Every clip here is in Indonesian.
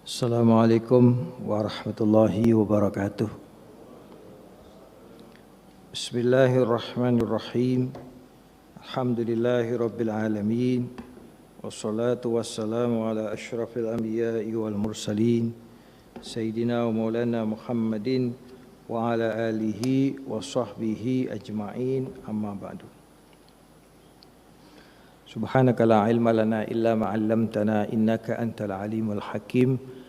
Assalamualaikum warahmatullahi wabarakatuh. Bismillahirrahmanirrahim. Alhamdulillahi rabbil alamin. Wassalatu wassalamu ala asyrafil anbiya'i wal mursalin Sayyidina wa maulana Muhammadin wa ala alihi wa sahbihi ajma'in, amma ba'du. Subhanaka la ilma lana illa ma 'allamtana innaka antal alimul hakim.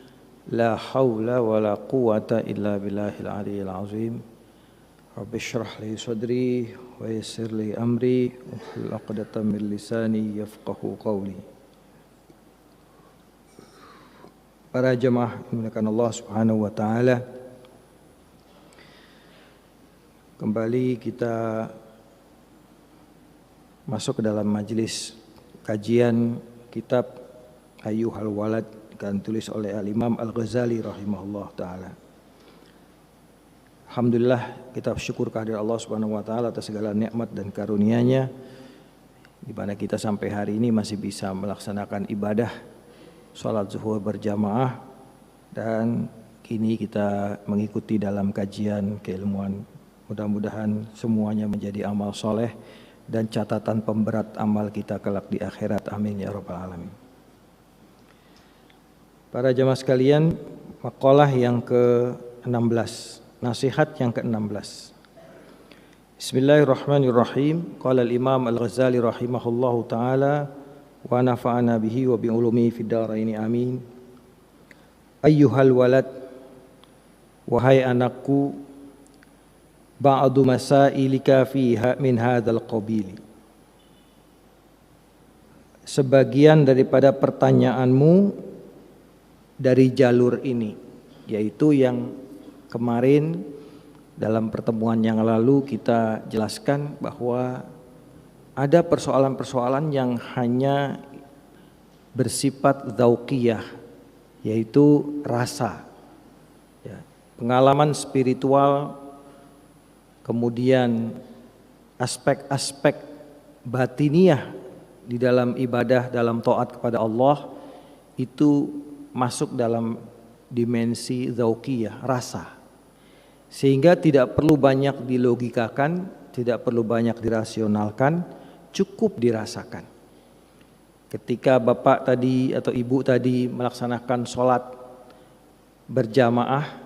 La haula wa la quwata illa billahil aliyyil azim. Rabbi shrah li sadri wa yassir li amri wahlul 'uqdatam min lisani yafqahu qawli. Para jemaah dimuliakan Allah Subhanahu wa taala, kembali kita masuk ke dalam majelis kajian kitab Ayyuhal Walad yang ditulis oleh Al-Imam Al-Ghazali rahimahullah ta'ala. Alhamdulillah, kita bersyukur kehadirat Allah Subhanahu wa taala atas segala nikmat dan karunia-Nya, di mana kita sampai hari ini masih bisa melaksanakan ibadah salat zuhur berjamaah, dan kini kita mengikuti dalam kajian keilmuan. Mudah-mudahan semuanya menjadi amal soleh dan catatan pemberat amal kita kelak di akhirat. Amin ya rabbal alamin. Para jamaah sekalian, maqalah yang ke-16, nasihat yang ke-16. Bismillahirrahmanirrahim. Qala al-Imam Al-Ghazali rahimahullahu taala wa nafa'ana bihi wa bi ulumi fid dharain amin. Ayyuhal walad, wahai anakku, ba'du masailika fiha min hadzal qabil. Sebagian daripada pertanyaanmu dari jalur ini, yaitu yang kemarin dalam pertemuan yang lalu kita jelaskan bahwa ada persoalan-persoalan yang hanya bersifat dzauqiyah, yaitu rasa, ya, pengalaman spiritual, kemudian aspek-aspek batiniah di dalam ibadah, dalam taat kepada Allah, itu masuk dalam dimensi dzauqiyah, rasa. Sehingga tidak perlu banyak dilogikakan, tidak perlu banyak dirasionalkan, cukup dirasakan. Ketika bapak tadi atau ibu tadi melaksanakan sholat berjamaah,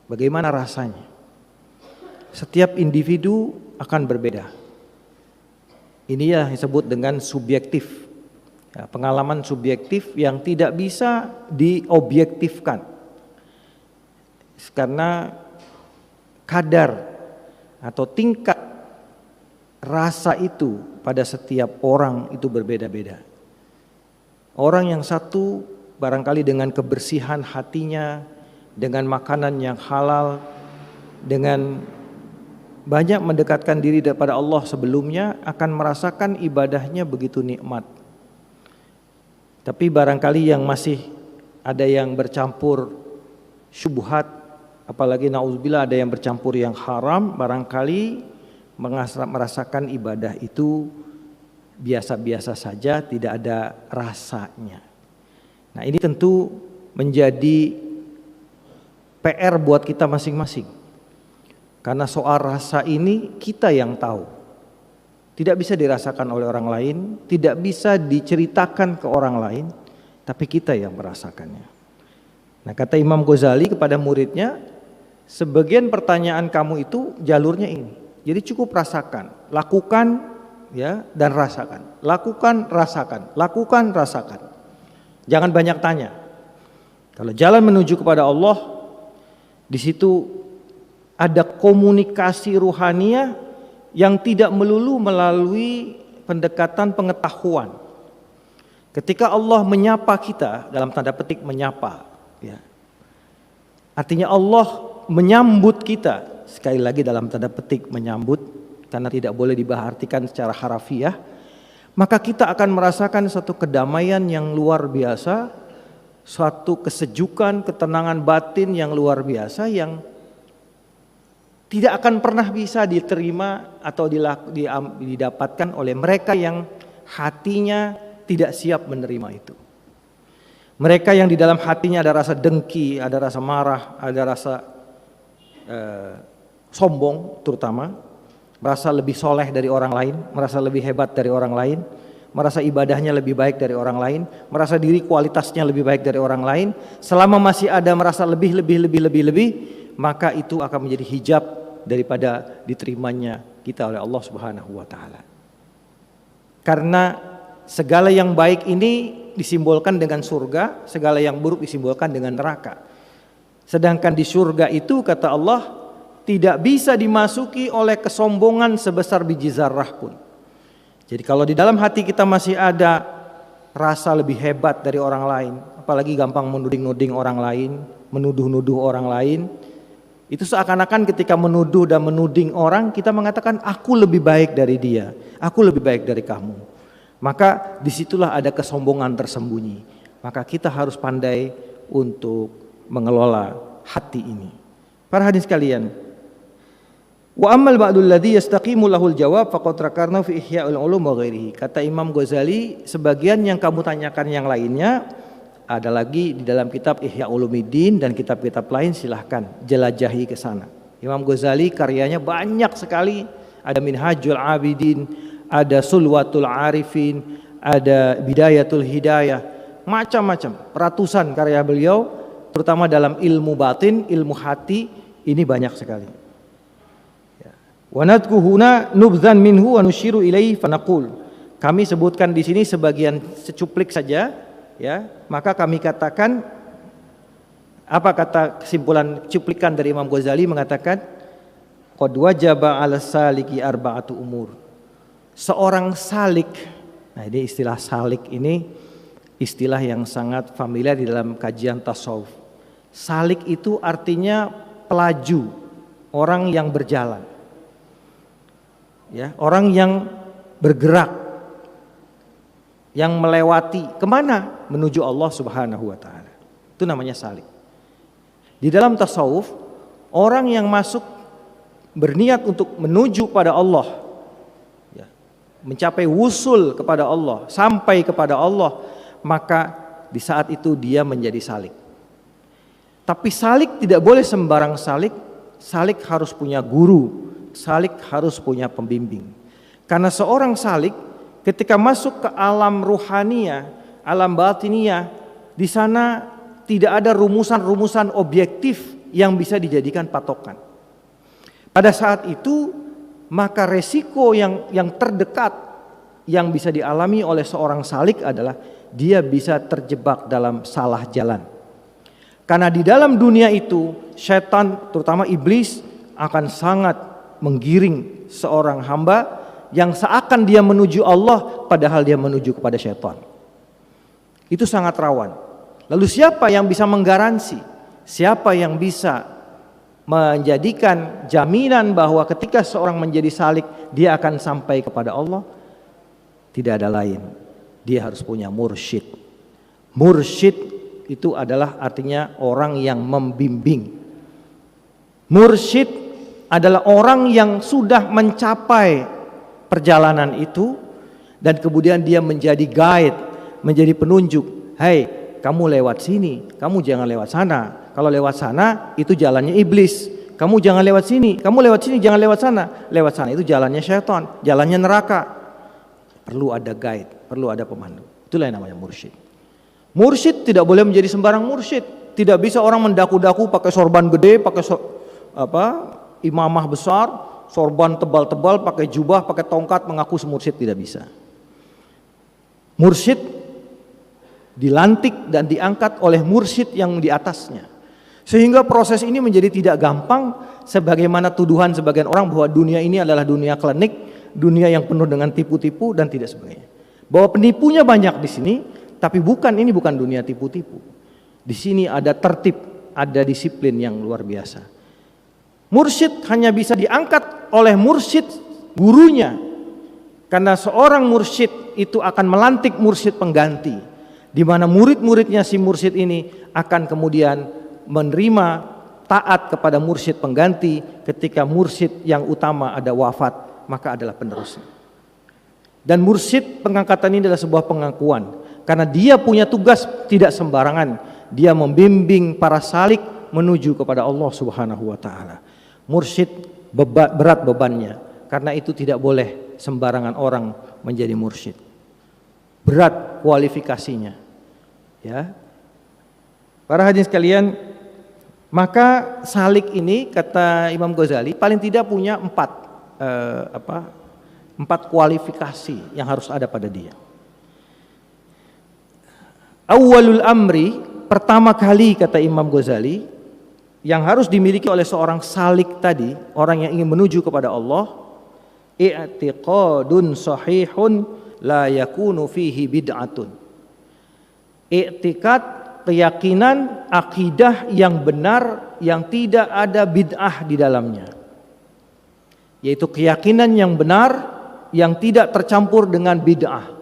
bagaimana rasanya? Setiap individu akan berbeda. Ini yang disebut dengan subjektif. Ya, pengalaman subjektif yang tidak bisa diobjektifkan. Karena kadar atau tingkat rasa itu pada setiap orang itu berbeda-beda. Orang yang satu barangkali dengan kebersihan hatinya, dengan makanan yang halal, dengan banyak mendekatkan diri kepada Allah sebelumnya, akan merasakan ibadahnya begitu nikmat. Tapi barangkali yang masih ada yang bercampur syubhat, apalagi na'udzubillah ada yang bercampur yang haram, barangkali merasakan ibadah itu biasa-biasa saja, tidak ada rasanya. Nah, ini tentu menjadi PR buat kita masing-masing. Karena soal rasa ini kita yang tahu. Tidak bisa dirasakan oleh orang lain, tidak bisa diceritakan ke orang lain, tapi kita yang merasakannya. Nah, kata Imam Ghazali kepada muridnya, sebagian pertanyaan kamu itu jalurnya ini. Jadi cukup rasakan, lakukan, ya, dan rasakan. Lakukan, rasakan, lakukan, rasakan. Jangan banyak tanya. Kalau jalan menuju kepada Allah, di situ ada komunikasi ruhaniyah yang tidak melulu melalui pendekatan pengetahuan. Ketika Allah menyapa kita, dalam tanda petik menyapa, ya, artinya Allah menyambut kita, sekali lagi dalam tanda petik menyambut, karena tidak boleh diartikan secara harafiah, maka kita akan merasakan satu kedamaian yang luar biasa, suatu kesejukan, ketenangan batin yang luar biasa, yang tidak akan pernah bisa diterima atau didapatkan oleh mereka yang hatinya tidak siap menerima itu. Mereka yang di dalam hatinya ada rasa dengki, ada rasa marah, ada rasa sombong terutama, merasa lebih soleh dari orang lain, merasa lebih hebat dari orang lain, merasa ibadahnya lebih baik dari orang lain, merasa diri kualitasnya lebih baik dari orang lain. Selama masih ada merasa lebih, maka itu akan menjadi hijab daripada diterimanya kita oleh Allah Subhanahu wa taala. Karena segala yang baik ini disimbolkan dengan surga, segala yang buruk disimbolkan dengan neraka. Sedangkan di surga itu kata Allah tidak bisa dimasuki oleh kesombongan sebesar biji zarrah pun. Jadi kalau di dalam hati kita masih ada rasa lebih hebat dari orang lain, apalagi gampang menuding-nuding orang lain, menuduh-nuduh orang lain, itu seakan-akan ketika menuduh dan menuding orang kita mengatakan aku lebih baik dari dia, aku lebih baik dari kamu. Maka disitulah ada kesombongan tersembunyi. Maka kita harus pandai untuk mengelola hati ini. Para hadirin sekalian, wa ammal ba'dul ladzi yastaqimu lahul jawab faqad rakarna fi Ihya'ul Ulum wa ghairihi. Kata Imam Ghazali, sebagian yang kamu tanyakan yang lainnya ada lagi di dalam kitab Ihya Ulumuddin dan kitab-kitab lain, silahkan jelajahi ke sana. Imam Ghazali karyanya banyak sekali, ada Minhajul Abidin, ada Sulwatul Arifin, ada Bidayatul Hidayah, macam-macam, ratusan karya beliau, terutama dalam ilmu batin, ilmu hati, ini banyak sekali. Wa nadku huna nubzan minhu wa nushiru ilaihi fanaqul. Kami sebutkan di sini sebagian secuplik saja. Ya, maka kami katakan, apa kata kesimpulan cuplikan dari Imam Ghazali mengatakan qad wajaba 'ala saliki arba'atu umur. Seorang salik, nah ini istilah salik ini istilah yang sangat familiar di dalam kajian tasawuf. Salik itu artinya pelaju, orang yang berjalan. Ya, orang yang bergerak, yang melewati kemana? Menuju Allah Subhanahu wa ta'ala. Itu namanya salik. Di dalam tasawuf, orang yang masuk berniat untuk menuju pada Allah, ya, mencapai wusul kepada Allah, sampai kepada Allah, maka di saat itu dia menjadi salik. Tapi salik tidak boleh sembarang salik. Salik harus punya guru, salik harus punya pembimbing. Karena seorang salik ketika masuk ke alam ruhaniyah, alam batiniyah, di sana tidak ada rumusan-rumusan objektif yang bisa dijadikan patokan. Pada saat itu, maka resiko yang terdekat yang bisa dialami oleh seorang salik adalah dia bisa terjebak dalam salah jalan. Karena di dalam dunia itu, setan, terutama iblis, akan sangat menggiring seorang hamba yang seakan dia menuju Allah padahal dia menuju kepada syaitan. Itu sangat rawan. Lalu siapa yang bisa menggaransi? Siapa yang bisa menjadikan jaminan bahwa ketika seorang menjadi salik dia akan sampai kepada Allah? Tidak ada lain. Dia harus punya mursyid. Mursyid itu adalah artinya orang yang membimbing. Mursyid adalah orang yang sudah mencapai perjalanan itu dan kemudian dia menjadi guide, menjadi penunjuk. Hai, kamu lewat sini, kamu jangan lewat sana. Kalau lewat sana itu jalannya iblis. Kamu jangan lewat sini, kamu lewat sini jangan lewat sana. Lewat sana itu jalannya syaitan, jalannya neraka. Perlu ada guide, perlu ada pemandu. Itulah yang namanya mursyid. Mursyid tidak boleh menjadi sembarang mursyid. Tidak bisa orang mendaku-daku pakai sorban gede, pakai imamah besar, sorban tebal-tebal, pakai jubah, pakai tongkat, mengaku mursyid, tidak bisa. Mursyid dilantik dan diangkat oleh mursyid yang di atasnya. Sehingga proses ini menjadi tidak gampang, sebagaimana tuduhan sebagian orang bahwa dunia ini adalah dunia klinik, dunia yang penuh dengan tipu-tipu dan tidak sebagainya. Bahwa penipunya banyak di sini, tapi ini bukan dunia tipu-tipu. Di sini ada tertib, ada disiplin yang luar biasa. Mursyid hanya bisa diangkat oleh mursyid gurunya. Karena seorang mursyid itu akan melantik mursyid pengganti, di mana murid-muridnya si mursyid ini akan kemudian menerima taat kepada mursyid pengganti. Ketika mursyid yang utama ada wafat, maka adalah penerusnya. Dan mursyid, pengangkatan ini adalah sebuah pengakuan Karena dia punya tugas tidak sembarangan, dia membimbing para salik menuju kepada Allah Subhanahu wa taala. Mursyid berat bebannya, karena itu tidak boleh sembarangan orang menjadi mursyid. Berat kualifikasinya. Ya. Para hadirin sekalian, maka salik ini kata Imam Ghazali paling tidak punya empat kualifikasi yang harus ada pada dia. Awwalul amri, pertama kali kata Imam Ghazali yang harus dimiliki oleh seorang salik tadi, orang yang ingin menuju kepada Allah, i'tiqadun sahihun la yakunu fihi bid'atun. I'tiqad, keyakinan, akidah yang benar yang tidak ada bid'ah di dalamnya. Yaitu keyakinan yang benar yang tidak tercampur dengan bid'ah.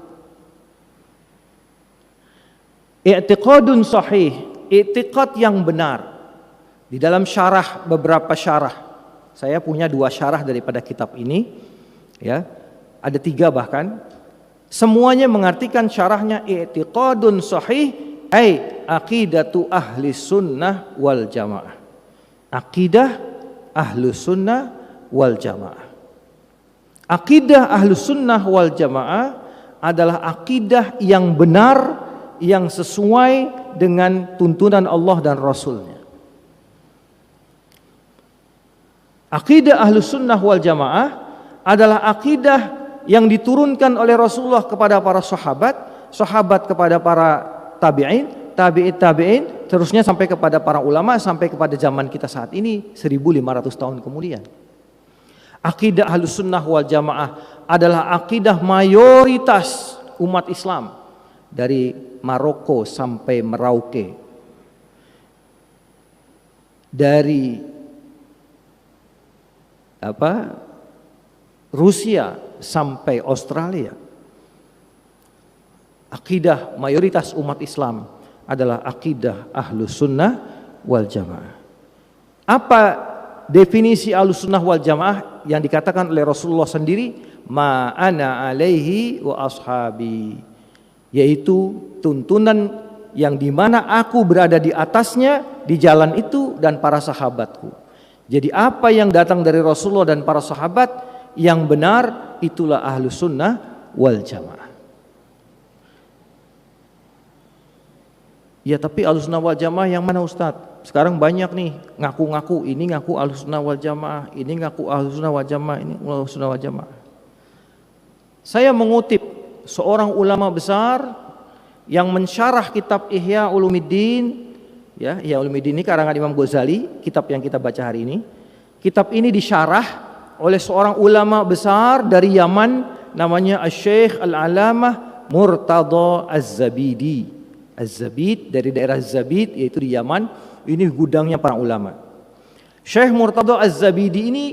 I'tiqadun sahih, i'tiqad yang benar. Di dalam syarah, beberapa syarah, saya punya 2 syarah daripada kitab ini, ya, ada 3 bahkan. Semuanya mengartikan syarahnya i'tiqadun sahih, ai aqidatu ahli sunnah wal jamaah. Akidah ahlu sunnah wal jamaah. Akidah ahlu sunnah wal jamaah adalah akidah yang benar, yang sesuai dengan tuntunan Allah dan Rasulnya. Akidah Ahlus Sunnah wal Jamaah adalah akidah yang diturunkan oleh Rasulullah kepada para sahabat, sahabat kepada para tabi'in, tabi'in, terusnya sampai kepada para ulama, sampai kepada zaman kita saat ini 1500 tahun kemudian. Akidah Ahlus Sunnah wal Jamaah adalah akidah mayoritas umat Islam dari Maroko sampai Merauke, dari Rusia sampai Australia. Akidah mayoritas umat Islam adalah akidah Ahlus Sunnah wal Jamaah. Apa definisi Ahlus Sunnah wal Jamaah yang dikatakan oleh Rasulullah sendiri? Ma ana alaihi wa ashabi, yaitu tuntunan yang dimana aku berada di atasnya, di jalan itu, dan para sahabatku. Jadi apa yang datang dari Rasulullah dan para sahabat yang benar, itulah Ahlus Sunnah wal Jamaah. Ya, tapi Ahlus Sunnah wal Jamaah yang mana Ustadz? Sekarang banyak nih ngaku-ngaku, ini ngaku Ahlus Sunnah wal Jamaah, ini ngaku Ahlus Sunnah wal Jamaah, ini Ahlus Sunnah wal Jamaah. Saya mengutip seorang ulama besar yang mensyarah kitab Ihya Ulumuddin, ya, Ihya Ulumuddin ini karangan Imam Ghazali, kitab yang kita baca hari ini. Kitab ini disyarah oleh seorang ulama besar dari Yaman, namanya Asy-Syaikh Al-Alamah Murtada Az-Zabidi. Az-Zabid, dari daerah Zabid, yaitu di Yaman. Ini gudangnya para ulama. Syekh Murtada Az-Zabidi ini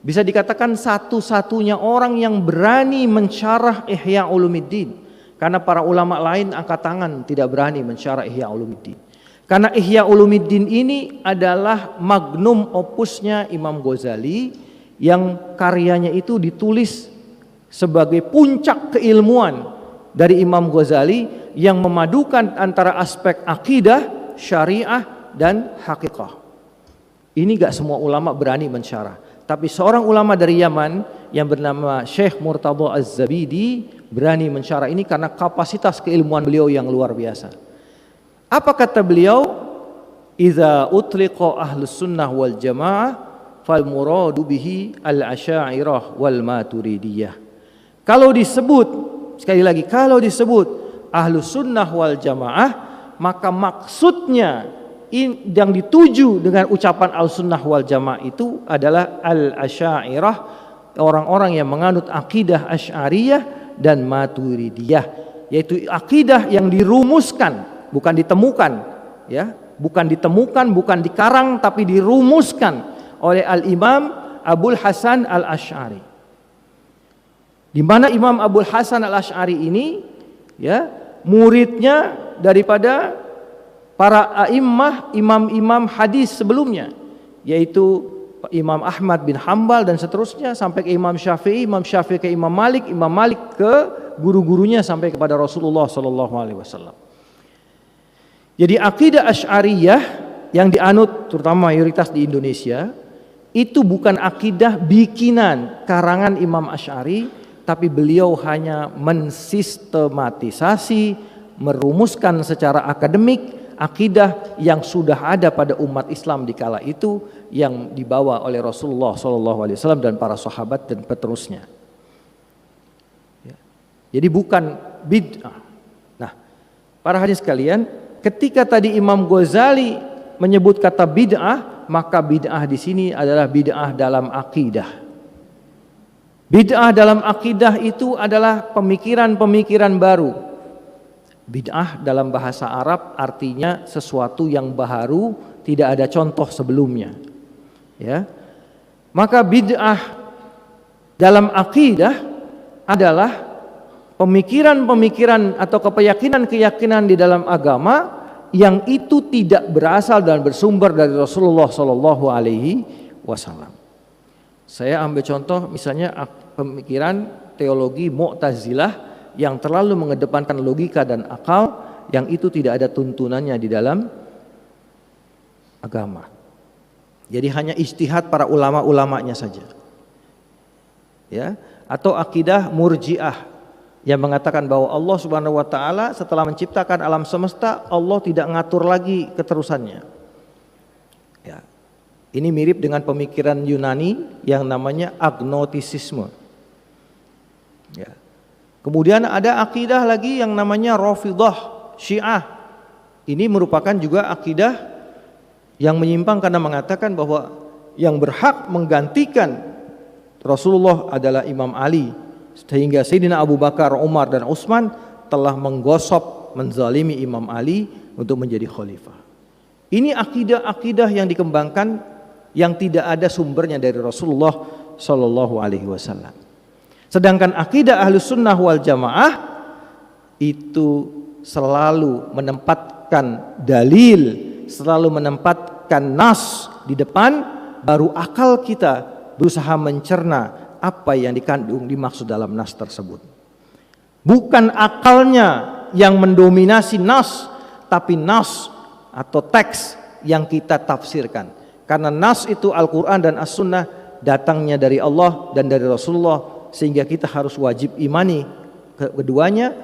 bisa dikatakan satu-satunya orang yang berani mensyarah Ihya Ulumuddin, karena para ulama lain angkat tangan tidak berani mensyarah Ihya Ulumuddin. Karena Ihya Ulumuddin ini adalah magnum opusnya Imam Ghazali, yang karyanya itu ditulis sebagai puncak keilmuan dari Imam Ghazali yang memadukan antara aspek akidah, syariah, dan hakikah. Ini gak semua ulama berani mensyarah. Tapi seorang ulama dari Yaman yang bernama Syekh Murtada Az-Zabidi berani mensyarah ini karena kapasitas keilmuan beliau yang luar biasa. Apa kata beliau? Idza utliqa Ahlus Sunnah wal Jamaah fal muradu bihi al-Asy'ariyah wal Maturidiyah. Kalau disebut, sekali lagi, kalau disebut Ahlus Sunnah wal Jamaah, maka maksudnya yang dituju dengan ucapan Al-Sunnah wal Jamaah itu adalah Al-Asy'ariyah, orang-orang yang menganut akidah Asy'ariyah dan Maturidiyah, yaitu akidah yang dirumuskan, bukan ditemukan, ya, bukan ditemukan, bukan dikarang, tapi dirumuskan oleh Al-Imam Abul Hasan Al-Asy'ari. Di mana Imam Abul Hasan Al-Asy'ari ini, ya, muridnya daripada para a'immah, imam-imam hadis sebelumnya, yaitu Imam Ahmad bin Hambal dan seterusnya sampai ke Imam Syafi'i ke Imam Malik ke guru-gurunya sampai kepada Rasulullah Shallallahu Alaihi Wasallam. Jadi akidah Asy'ariyah yang dianut terutama mayoritas di Indonesia itu bukan akidah bikinan karangan Imam Asy'ari, tapi beliau hanya mensistematisasi, merumuskan secara akademik akidah yang sudah ada pada umat Islam di kala itu yang dibawa oleh Rasulullah SAW dan para sahabat dan peterusnya. Jadi bukan bid'ah. Nah, para hadirin sekalian, ketika tadi Imam Ghazali menyebut kata bid'ah, maka bid'ah di sini adalah bid'ah dalam akidah. Bid'ah dalam akidah itu adalah pemikiran-pemikiran baru. Bid'ah dalam bahasa Arab artinya sesuatu yang baru, tidak ada contoh sebelumnya. Ya. Maka bid'ah dalam akidah adalah pemikiran-pemikiran atau keyakinan-keyakinan di dalam agama yang itu tidak berasal dan bersumber dari Rasulullah Shallallahu Alaihi Wasallam. Saya ambil contoh misalnya pemikiran teologi Mu'tazilah yang terlalu mengedepankan logika dan akal, yang itu tidak ada tuntunannya di dalam agama. Jadi hanya ijtihad para ulama-ulamanya saja. Ya, atau akidah Murji'ah yang mengatakan bahwa Allah Subhanahu wa taala setelah menciptakan alam semesta, Allah tidak ngatur lagi keterusannya. Ya. Ini mirip dengan pemikiran Yunani yang namanya agnostisisme. Ya. Kemudian ada akidah lagi yang namanya Rafidhah, Syiah. Ini merupakan juga akidah yang menyimpang karena mengatakan bahwa yang berhak menggantikan Rasulullah adalah Imam Ali, sehingga Sayyidina Abu Bakar, Umar dan Utsman telah menggosok, menzalimi Imam Ali untuk menjadi khalifah. Ini akidah-akidah yang dikembangkan yang tidak ada sumbernya dari Rasulullah Shallallahu Alaihi Wasallam. Sedangkan akidah Ahlus Sunnah wal Jamaah itu selalu menempatkan dalil, selalu menempatkan nas di depan, baru akal kita berusaha mencerna apa yang dikandung dimaksud dalam nas tersebut. Bukan akalnya yang mendominasi nas, tapi nas atau teks yang kita tafsirkan. Karena nas itu Al-Quran dan As-Sunnah datangnya dari Allah dan dari Rasulullah, sehingga kita harus wajib imani keduanya.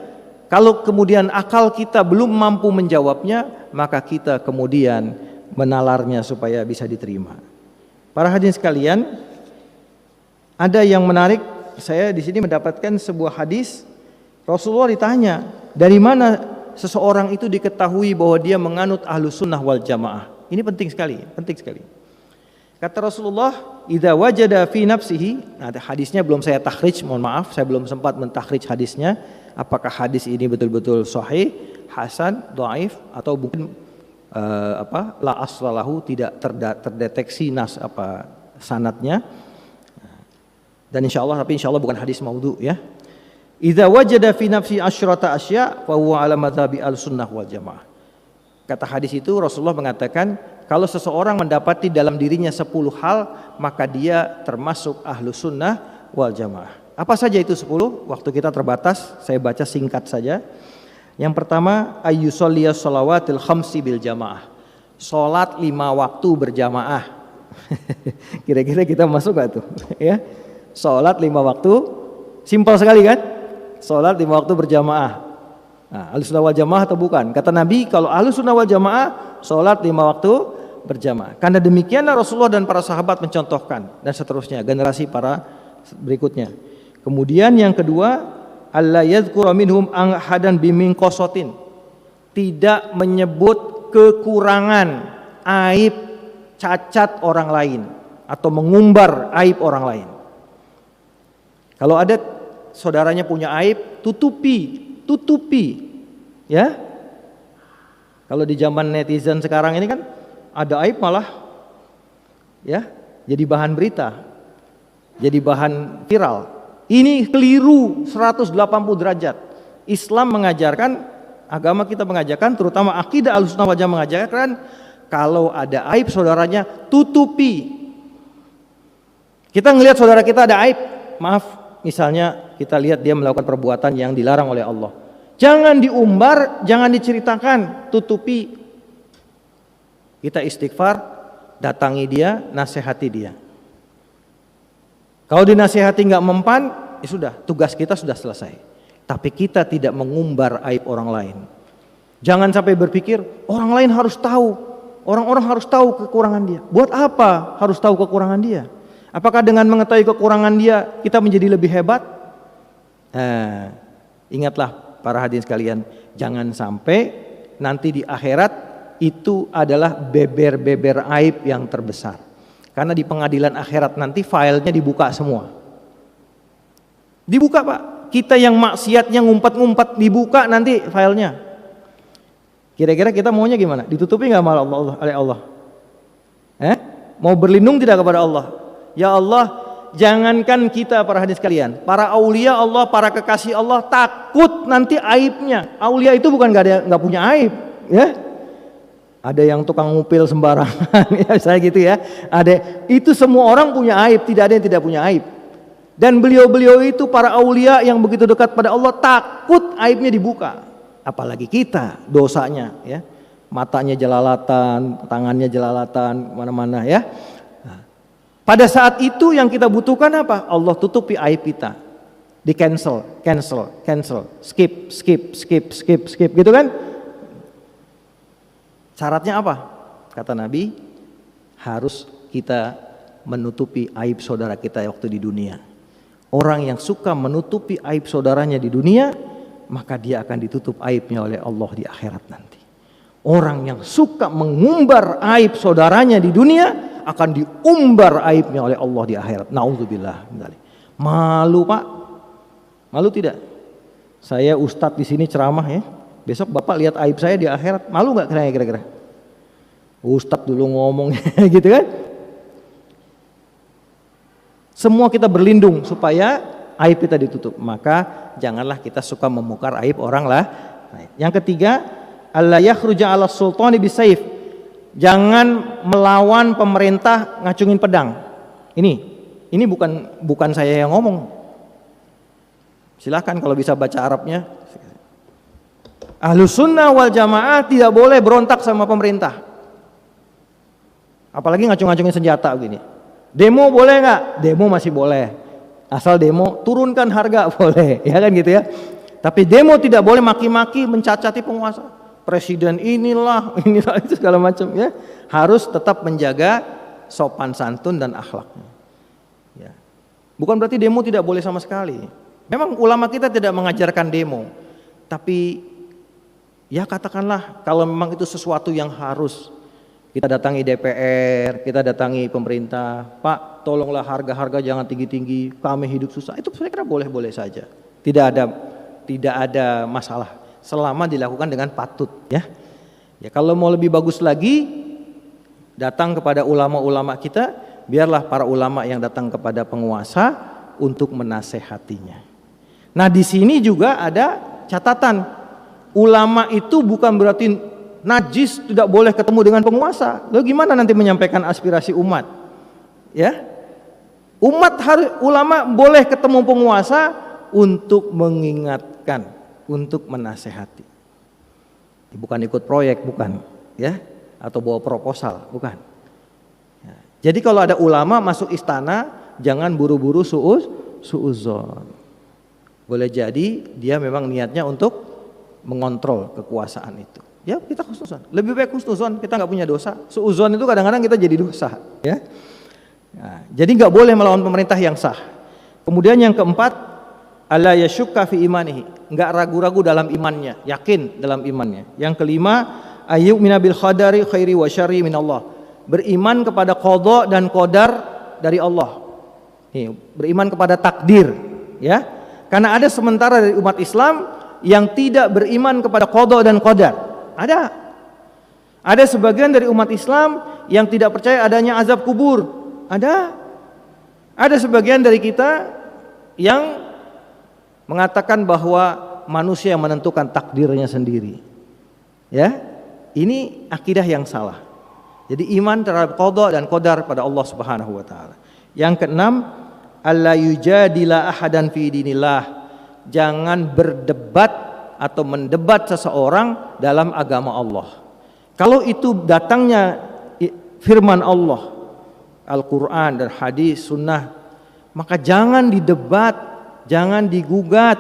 Kalau kemudian akal kita belum mampu menjawabnya, maka kita kemudian menalarnya supaya bisa diterima. Para hadirin sekalian, ada yang menarik, saya di sini mendapatkan sebuah hadis. Rasulullah ditanya, dari mana seseorang itu diketahui bahwa dia menganut Ahlus Sunnah wal Jamaah? Ini penting sekali, penting sekali. Kata Rasulullah, idza wajada fi nafsihi, nah hadisnya belum saya takhrij, mohon maaf, saya belum sempat mentakhrij hadisnya. Apakah hadis ini betul-betul sahih, hasan, dhaif, atau mungkin la aslalahu, tidak terdeteksi sanadnya. Dan insyaallah, tapi insyaallah bukan hadis maudhu ya. Idza wajada fi nafsi asyrata asya fa huwa ala madhhabi al-sunnah wal jamaah. Kata hadis itu Rasulullah mengatakan, kalau seseorang mendapati dalam dirinya 10 hal, maka dia termasuk Ahlus Sunnah wal Jamaah. Apa saja itu 10? Waktu kita terbatas, saya baca singkat saja. Yang pertama, ayyusalliyas shalawatil khamsi bil jamaah. Salat 5 waktu berjamaah. Kira-kira kita masuk gak tuh? Ya. Salat 5 waktu, simpel sekali kan? Salat 5 waktu berjamaah. Nah, Ahlus Sunnah wal Jamaah atau bukan? Kata Nabi, kalau Ahlus Sunnah wal Jamaah, salat 5 waktu berjamaah. Karena demikianlah Rasulullah dan para sahabat mencontohkan, dan seterusnya, generasi para berikutnya. Kemudian yang kedua, alla yadhkura minhum ahadan bimin qasatin. Tidak menyebut kekurangan, aib, cacat orang lain, atau mengumbar aib orang lain. Kalau ada saudaranya punya aib, tutupi, ya. Kalau di zaman netizen sekarang ini kan ada aib malah, ya, jadi bahan berita, jadi bahan viral. Ini keliru 180 derajat. Islam mengajarkan, agama kita mengajarkan, terutama akidah Ahlussunnah wal Jamaah mengajarkan, kalau ada aib saudaranya tutupi. Kita ngelihat saudara kita ada aib, maaf, misalnya kita lihat dia melakukan perbuatan yang dilarang oleh Allah. Jangan diumbar, jangan diceritakan, tutupi. Kita istighfar, datangi dia, nasihati dia. Kalau dinasihati nggak mempan, ya sudah, tugas kita sudah selesai. Tapi kita tidak mengumbar aib orang lain. Jangan sampai berpikir orang lain harus tahu, orang-orang harus tahu kekurangan dia. Buat apa harus tahu kekurangan dia? Apakah dengan mengetahui kekurangan dia kita menjadi lebih hebat? Ingatlah para hadirin sekalian, jangan sampai nanti di akhirat itu adalah beber-beber aib yang terbesar. Karena di pengadilan akhirat nanti filenya dibuka semua. Dibuka Pak, kita yang maksiatnya ngumpet-ngumpet dibuka nanti filenya. Kira-kira kita maunya gimana? Ditutupi nggak oleh Allah? Mau berlindung tidak kepada Allah? Ya Allah, jangankan kita para hadirin sekalian, para aulia Allah, para kekasih Allah takut nanti aibnya. Aulia itu bukan nggak punya aib, ya. Ada yang tukang ngupil sembarangan, ya saya gitu ya. Ada, itu semua orang punya aib, tidak ada yang tidak punya aib. Dan beliau-beliau itu para aulia yang begitu dekat pada Allah takut aibnya dibuka. Apalagi kita dosanya, ya. Matanya jelalatan, tangannya jelalatan, mana-mana ya. Pada saat itu yang kita butuhkan apa? Allah tutupi aib kita. Di cancel, skip, gitu kan? Syaratnya apa? Kata Nabi, harus kita menutupi aib saudara kita waktu di dunia. Orang yang suka menutupi aib saudaranya di dunia, maka dia akan ditutup aibnya oleh Allah di akhirat nanti. Orang yang suka mengumbar aib saudaranya di dunia, akan diumbar aibnya oleh Allah di akhirat. Nauzubillah. Malu Pak? Malu tidak? Saya ustadz di sini ceramah ya. Besok Bapak lihat aib saya di akhirat, malu nggak kira-kira? Ustadz dulu ngomong gitu kan? Semua kita berlindung supaya aib kita ditutup. Maka janganlah kita suka memukar aib orang lah. Yang ketiga, alla yakhruja 'ala sultani bisayf. Jangan melawan pemerintah ngacungin pedang. Ini bukan saya yang ngomong. Silahkan kalau bisa baca Arabnya. Ahlus sunnah wal jamaah tidak boleh berontak sama pemerintah. Apalagi ngacung-ngacungin senjata begini. Demo boleh nggak? Demo masih boleh. Asal demo turunkan harga boleh, ya kan gitu ya. Tapi demo tidak boleh maki-maki, mencacati penguasa. Presiden inilah itu segala macam ya. Harus tetap menjaga sopan santun dan akhlaknya. Ya. Bukan berarti demo tidak boleh sama sekali. Memang ulama kita tidak mengajarkan demo. Tapi ya katakanlah kalau memang itu sesuatu yang harus, kita datangi DPR, kita datangi pemerintah, Pak tolonglah harga-harga jangan tinggi-tinggi, kami hidup susah. Itu saya kira boleh-boleh saja. Tidak ada masalah selama dilakukan dengan patut ya. Ya kalau mau lebih bagus lagi, datang kepada ulama-ulama kita, biarlah para ulama yang datang kepada penguasa untuk menasehatinya. Nah di sini juga ada catatan, ulama itu bukan berarti najis, tidak boleh ketemu dengan penguasa. Lalu gimana nanti menyampaikan aspirasi umat? Ya, ulama boleh ketemu penguasa untuk mengingatkan, untuk menasehati. Bukan ikut proyek, bukan, ya, atau bawa proposal, bukan. Ya. Jadi kalau ada ulama masuk istana, jangan buru-buru suudzon. Boleh jadi dia memang niatnya untuk mengontrol kekuasaan itu. Ya kita husnuzon. Lebih baik husnuzon, kita nggak punya dosa. Suudzon itu kadang-kadang kita jadi dosa. Ya. Nah, jadi nggak boleh melawan pemerintah yang sah. Kemudian yang keempat, alla yashukka fi imanihi, nggak ragu-ragu dalam imannya, yakin dalam imannya. Yang kelima, ayyumina bil qadari khairi wa syarri min Allah, beriman kepada qada dan qadar dari Allah. Nih, beriman kepada takdir, ya. Karena ada sementara dari umat Islam yang tidak beriman kepada qada dan qadar. Ada sebagian dari umat Islam yang tidak percaya adanya azab kubur. Ada sebagian dari kita yang mengatakan bahwa manusia yang menentukan takdirnya sendiri. Ya, ini akidah yang salah. Jadi iman terhadap qada dan qadar pada Allah Subhanahu wa taala. Yang keenam, alla yujadila ahadan fi dinillah, jangan berdebat atau mendebat seseorang dalam agama Allah. Kalau itu datangnya firman Allah, Al-Quran dan hadis sunnah, maka jangan didebat, jangan digugat.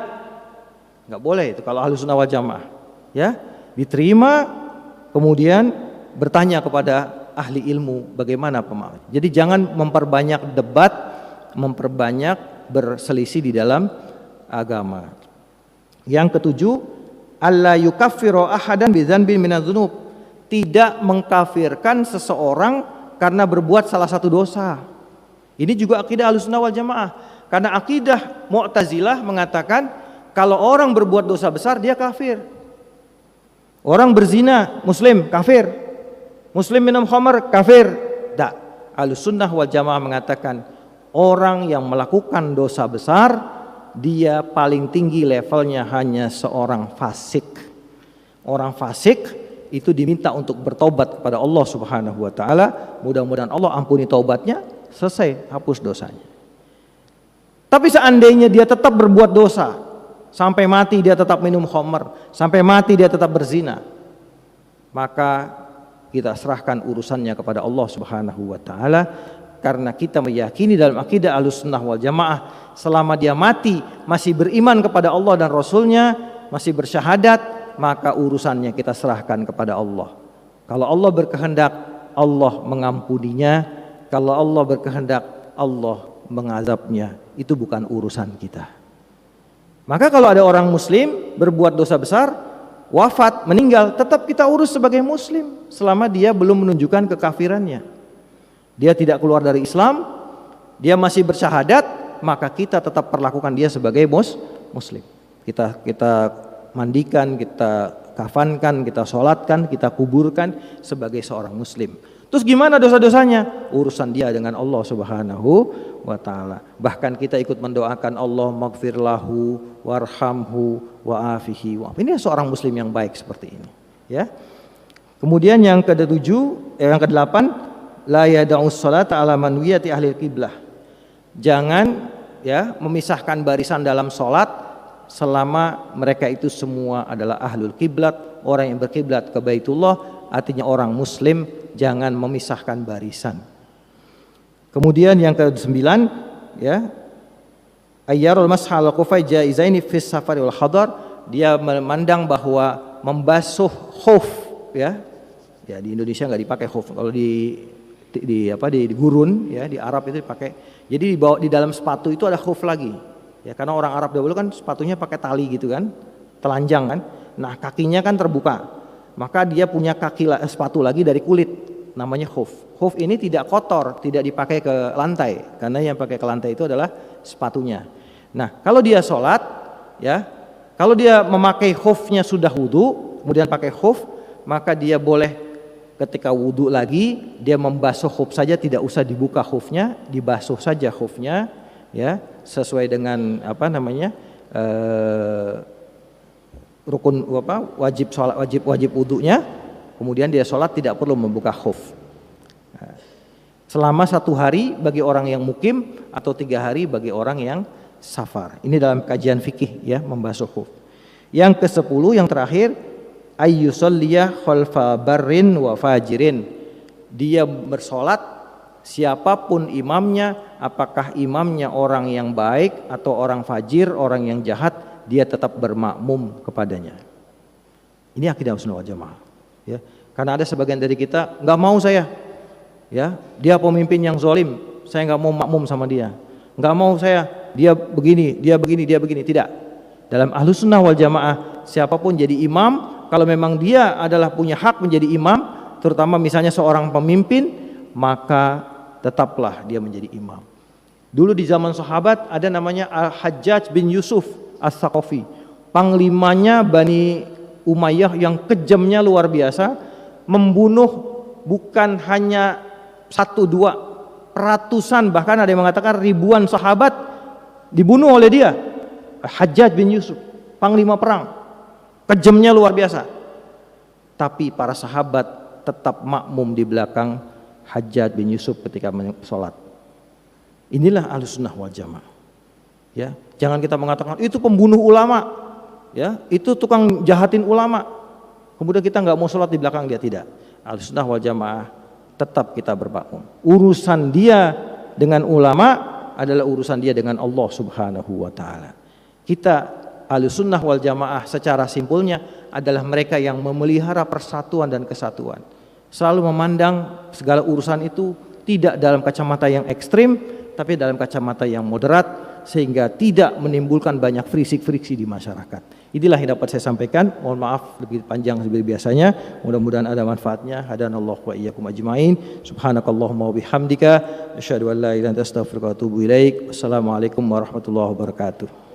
Nggak boleh itu kalau Ahlus Sunnah wal Jamaah, ya, diterima kemudian bertanya kepada ahli ilmu bagaimana pemahaman. Jadi jangan memperbanyak debat, memperbanyak berselisih di dalam agama. Yang ketujuh, alla yukaffiru ahadan bi dzanbin minadz-dzunub, tidak mengkafirkan seseorang karena berbuat salah satu dosa. Ini juga akidah Ahlussunnah wal Jamaah. Karena akidah Mu'tazilah mengatakan kalau orang berbuat dosa besar dia kafir. Orang berzina muslim kafir. Muslim minum khamar kafir. Tak. Ahlussunnah wal Jamaah mengatakan orang yang melakukan dosa besar dia paling tinggi levelnya hanya seorang fasik. Orang fasik itu diminta untuk bertobat kepada Allah Subhanahu wa taala. Mudah-mudahan Allah ampuni taubatnya, selesai, hapus dosanya. Tapi seandainya dia tetap berbuat dosa, sampai mati dia tetap minum khamar, sampai mati dia tetap berzina, maka kita serahkan urusannya kepada Allah Subhanahu wa taala, karena kita meyakini dalam akidah Ahlussunnah wal Jamaah selama dia mati masih beriman kepada Allah dan Rasulnya, masih bersyahadat, maka urusannya kita serahkan kepada Allah. Kalau Allah berkehendak, Allah mengampuninya. Kalau Allah berkehendak, Allah mengazabnya. Itu bukan urusan kita. Maka kalau ada orang muslim berbuat dosa besar, wafat, meninggal, tetap kita urus sebagai muslim selama dia belum menunjukkan kekafirannya. Dia tidak keluar dari Islam, dia masih bersyahadat, maka kita tetap perlakukan dia sebagai muslim. Kita mandikan, kita kafankan, kita sholatkan, kita kuburkan sebagai seorang muslim. Terus gimana dosa-dosanya? Urusan dia dengan Allah Subhanahu wa taala. Bahkan kita ikut mendoakan Allah maghfir lahu warhamhu wa'afihi. Ini seorang muslim yang baik seperti ini, ya. Kemudian yang ke-8, la yada'us salata ala manwiyati ahli qiblah. Jangan ya memisahkan barisan dalam salat selama mereka itu semua adalah ahlul kiblat, orang yang berkiblat ke Baitullah, artinya orang muslim, jangan memisahkan barisan. Kemudian yang ke-9, ya, ayyarul mashal qufai jaizaini fis safari wal hadar, dia memandang bahwa membasuh khuf, ya di Indonesia nggak dipakai khuf, kalau di gurun, ya di Arab itu dipakai. Jadi di dalam sepatu itu ada khuf lagi. Ya, karena orang Arab dahulu kan sepatunya pakai tali gitu kan, telanjang kan. Nah, kakinya kan terbuka. Maka dia punya sepatu lagi dari kulit, namanya khuf. Khuf ini tidak kotor, tidak dipakai ke lantai, karena yang pakai ke lantai itu adalah sepatunya. Nah, kalau dia sholat, ya, kalau dia memakai khufnya sudah wudu, kemudian pakai khuf, maka dia boleh ketika wudu lagi dia membasuh khuf saja, tidak usah dibuka khufnya, dibasuh saja khufnya, ya, sesuai dengan rukun wajib sholat, wajib wudunya. Kemudian dia sholat tidak perlu membuka khuf. Selama 1 hari bagi orang yang mukim atau 3 hari bagi orang yang safar. Ini dalam kajian fikih, ya, membasuh khuf. Yang ke-10, yang terakhir, ayyusalliyah khalfa barrin wa fajirin. Dia bersolat siapapun imamnya, apakah imamnya orang yang baik atau orang fajir, orang yang jahat, dia tetap bermakmum kepadanya. Ini akidah Ahlussunnah wal Jamaah, ya. Karena ada sebagian dari kita nggak mau saya, ya, dia pemimpin yang zalim, saya nggak mau makmum sama dia. Nggak mau saya, dia begini, tidak. Dalam Ahlussunnah wal Jamaah, siapapun jadi imam, kalau memang dia adalah punya hak menjadi imam, terutama misalnya seorang pemimpin, maka tetaplah dia menjadi imam. Dulu di zaman sahabat ada namanya Al-Hajjaj bin Yusuf As-Saqafi, panglimanya Bani Umayyah yang kejamnya luar biasa, membunuh bukan hanya 1-2, ratusan, bahkan ada yang mengatakan ribuan sahabat dibunuh oleh dia. Hajjaj bin Yusuf, panglima perang, kejamnya luar biasa. Tapi para sahabat tetap makmum di belakang Hajjaj bin Yusuf ketika sholat. Inilah Ahlussunnah wal Jamaah. Ya, jangan kita mengatakan itu pembunuh ulama, ya, itu tukang jahatin ulama. Kemudian kita nggak mau sholat di belakang dia, tidak. Ahlussunnah wal Jamaah tetap kita bermakmum. Urusan dia dengan ulama adalah urusan dia dengan Allah Subhanahu wa taala. Kita Ahlussunnah wal Jamaah secara simpulnya adalah mereka yang memelihara persatuan dan kesatuan. Selalu memandang segala urusan itu tidak dalam kacamata yang ekstrim, tapi dalam kacamata yang moderat, sehingga tidak menimbulkan banyak friksi-friksi di masyarakat. Inilah yang dapat saya sampaikan. Mohon maaf lebih panjang dari biasanya. Mudah-mudahan ada manfaatnya. Hadanallahu wa iyyakum ajmain. Subhanakallahumma wa bihamdika asyhadu an la ilaha illa anta astaghfiruka wa atubu ilaik. Wassalamualaikum warahmatullahi wabarakatuh.